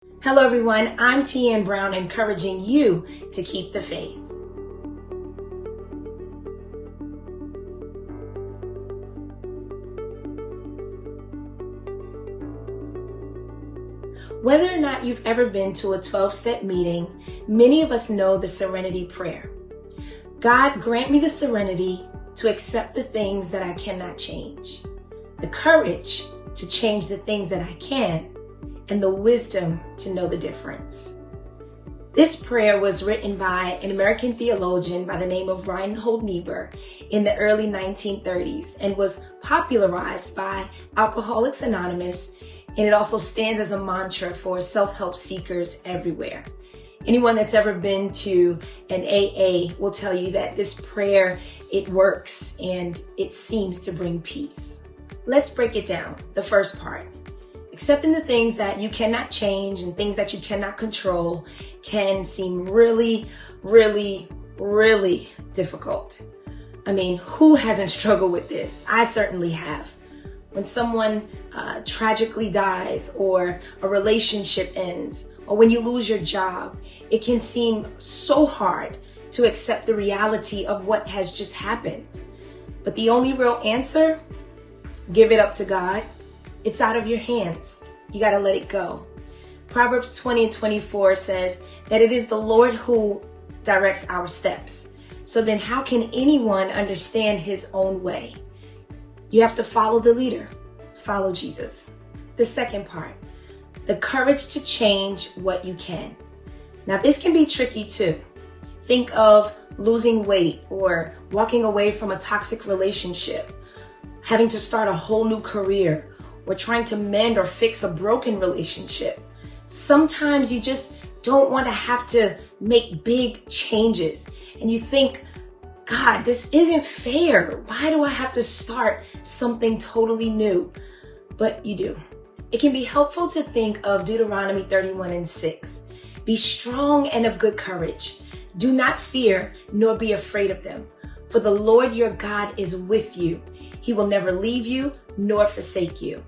Hello everyone, I'm T.N. Brown, encouraging you to keep the faith. Whether or not you've ever been to a 12-step meeting, many of us know the Serenity Prayer. God, grant me the serenity to accept the things that I cannot change, the courage to change the things that I can, and the wisdom to know the difference. This prayer was written by an American theologian by the name of Reinhold Niebuhr in the early 1930s and was popularized by Alcoholics Anonymous, and it also stands as a mantra for self-help seekers everywhere. Anyone that's ever been to an AA will tell you that this prayer, it works and it seems to bring peace. Let's break it down. The first part. Accepting the things that you cannot change and things that you cannot control can seem really, really, really difficult. I mean, who hasn't struggled with this? I certainly have. When someone tragically dies, or a relationship ends, or when you lose your job, it can seem so hard to accept the reality of what has just happened. But the only real answer, give it up to God. It's out of your hands. You got to let it go. Proverbs 20:24 says that it is the Lord who directs our steps. So then how can anyone understand his own way? You have to follow the leader. Follow Jesus. The second part, the courage to change what you can. Now this can be tricky too. Think of losing weight or walking away from a toxic relationship, having to start a whole new career, or trying to mend or fix a broken relationship. Sometimes you just don't want to have to make big changes and you think, God, this isn't fair. Why do I have to start something totally new? But you do. It can be helpful to think of Deuteronomy 31:6. Be strong and of good courage. Do not fear nor be afraid of them. For the Lord your God is with you. He will never leave you nor forsake you.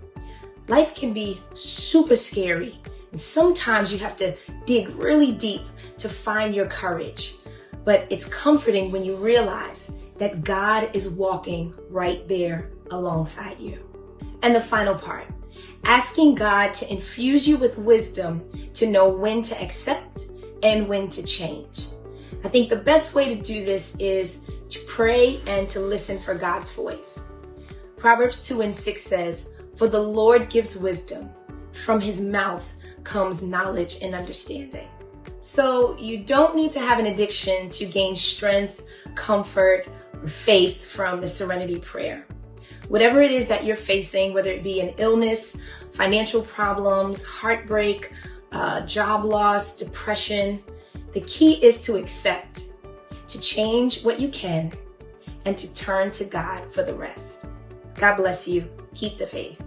Life can be super scary, and sometimes you have to dig really deep to find your courage. But it's comforting when you realize that God is walking right there alongside you. And the final part, asking God to infuse you with wisdom to know when to accept and when to change. I think the best way to do this is to pray and to listen for God's voice. Proverbs 2:6 says, for the Lord gives wisdom. From his mouth comes knowledge and understanding. So you don't need to have an addiction to gain strength, comfort, or faith from the Serenity Prayer. Whatever it is that you're facing, whether it be an illness, financial problems, heartbreak, job loss, depression, the key is to accept, to change what you can, and to turn to God for the rest. God bless you. Keep the faith.